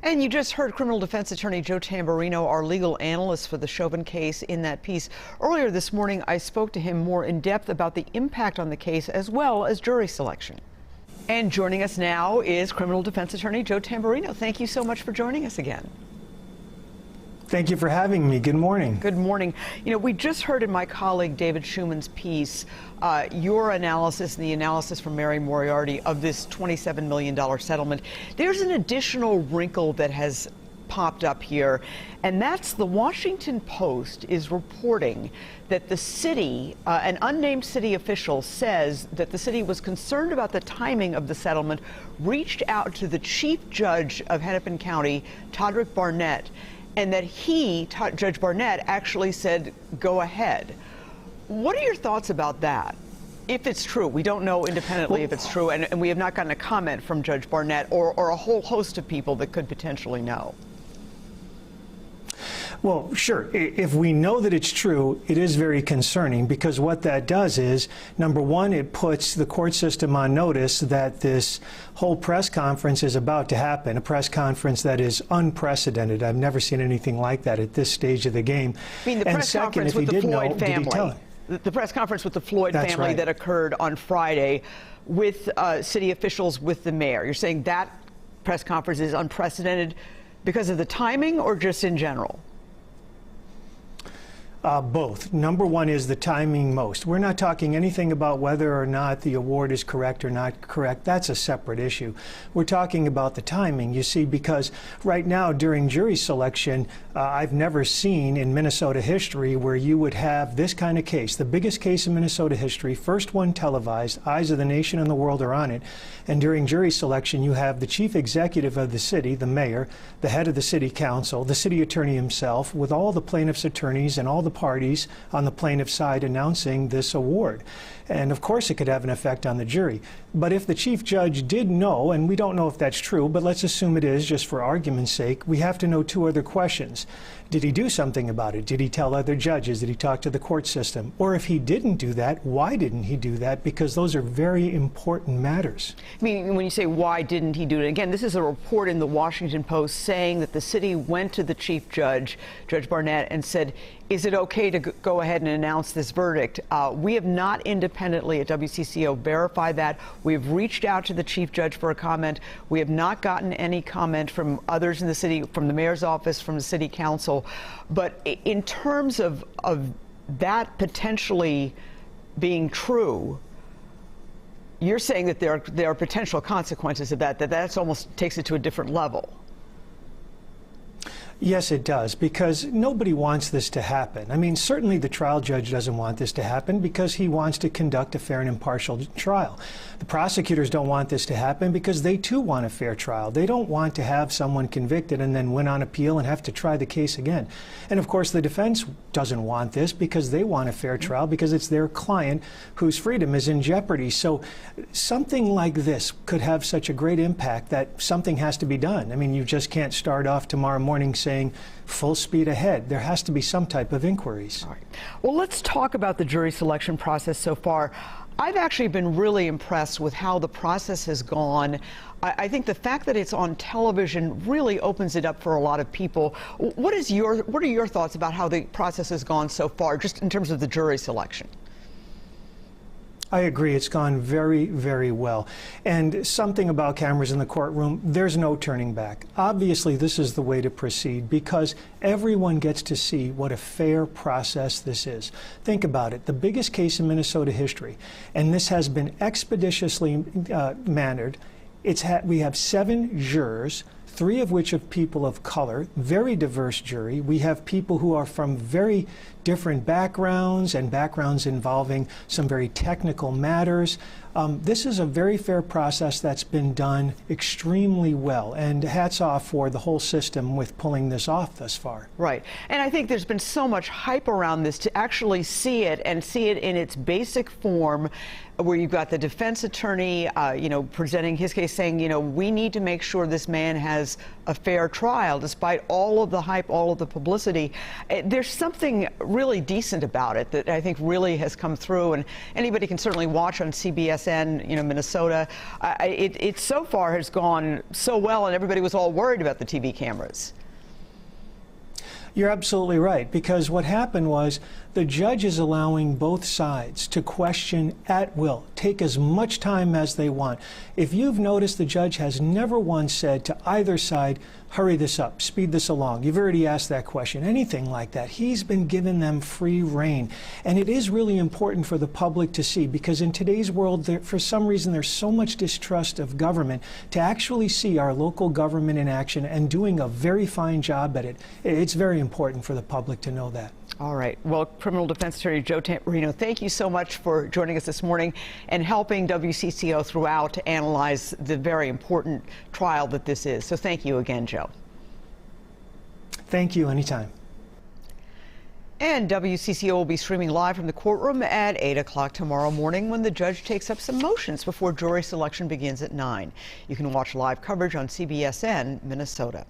And you just heard criminal defense attorney Joe Tamburino, our legal analyst for the Chauvin case, in that piece. Earlier this morning, I spoke to him more in depth about the impact on the case as well as jury selection. And joining us now is criminal defense attorney Joe Tamburino. Thank you so much for joining us again. Thank you for having me. Good morning. Good morning. You know, we just heard in my colleague David Schuman's piece your analysis and the analysis from Mary Moriarty of this $27 million settlement. There's an additional wrinkle that has popped up here, and that's the Washington Post is reporting that the city, an unnamed city official says that the city was concerned about the timing of the settlement, reached out to the chief judge of Hennepin County, Todrick Barnett, and that he, Judge Barnett, actually said, go ahead. What are your thoughts about that? If it's true, we don't know independently if it's true, and we have not gotten a comment from Judge Barnett or a whole host of people that could potentially know. Well, sure. If we know that it's true, it is very concerning, because what that does is, number one, it puts the court system on notice that this whole press conference is about to happen, a press conference that is unprecedented. I've never seen anything like that at this stage of the game. I mean, the press conference with the Floyd family. The press conference with the Floyd family that occurred on Friday with city officials, with the mayor. You're saying that press conference is unprecedented because of the timing or just in general? Both. Number one is the timing most. We're not talking anything about whether or not the award is correct or not correct. That's a separate issue. We're talking about the timing, you see, because right now during jury selection, I've never seen in Minnesota history where you would have this kind of case, the biggest case in Minnesota history, first one televised, eyes of the nation and the world are on it, and during jury selection you have the chief executive of the city, the mayor, the head of the city council, the city attorney himself, with all the plaintiffs' attorneys and all the parties on the plaintiff's side announcing this award. And of course it could have an effect on the jury. But if the chief judge did know, and we don't know if that's true, but let's assume it is just for argument's sake, we have to know two other questions. Did he do something about it? Did he tell other judges? Did he talk to the court system? Or if he didn't do that, why didn't he do that? Because those are very important matters. I mean, when you say why didn't he do it, again, this is a report in the Washington Post saying that the city went to the chief judge, Judge Barnett, and said, is it okay to go ahead and announce this verdict? We have not independently at WCCO verified that. We've reached out to the chief judge for a comment. We have not gotten any comment from others in the city, from the mayor's office, from the city council. But in terms of that potentially being true, you're saying that there are potential consequences of that that's almost takes it to a different level. Yes, it does, because nobody wants this to happen. I mean, certainly the trial judge doesn't want this to happen because he wants to conduct a fair and impartial trial. The prosecutors don't want this to happen because they too want a fair trial. They don't want to have someone convicted and then win on appeal and have to try the case again. And of course the defense doesn't want this because they want a fair trial because it's their client whose freedom is in jeopardy. So something like this could have such a great impact that something has to be done. I mean, you just can't start off tomorrow morning saying full speed ahead. There has to be some type of inquiries. All right. Well, let's talk about the jury selection process so far. I've actually been really impressed with how the process has gone. I think the fact that it's on television really opens it up for a lot of people. What are your thoughts about how the process has gone so far, just in terms of the jury selection? I agree. It's gone very, very well. And something about cameras in the courtroom, there's no turning back. Obviously, this is the way to proceed because everyone gets to see what a fair process this is. Think about it. The biggest case in Minnesota history, and this has been expeditiously mannered. We have 7 jurors, 3 of which are people of color, very diverse jury. We have people who are from very different backgrounds and backgrounds involving some very technical matters. This is a very fair process that's been done extremely well, and hats off for the whole system with pulling this off thus far. Right. And I think there's been so much hype around this to actually see it and see it in its basic form, where you've got the defense attorney, presenting his case saying, we need to make sure this man has has a fair trial, despite all of the hype, all of the publicity. There's something really decent about it that I think really has come through, and anybody can certainly watch on CBSN, Minnesota. It so far has gone so well, and everybody was all worried about the TV cameras. You're absolutely right, because what happened was the judge is allowing both sides to question at will, take as much time as they want. If you've noticed, the judge has never once said to either side, hurry this up, speed this along. You've already asked that question, anything like that. He's been giving them free rein. And it is really important for the public to see, because in today's world, for some reason, there's so much distrust of government. To actually see our local government in action and doing a very fine job at it, it's very important for the public to know that. All right. Well, Criminal Defense Attorney Joe Tamburino, thank you so much for joining us this morning and helping WCCO throughout to analyze the very important trial that this is. So thank you again, Joe. Thank you. Anytime. And WCCO will be streaming live from the courtroom at 8 o'clock tomorrow morning when the judge takes up some motions before jury selection begins at 9. You can watch live coverage on CBSN Minnesota.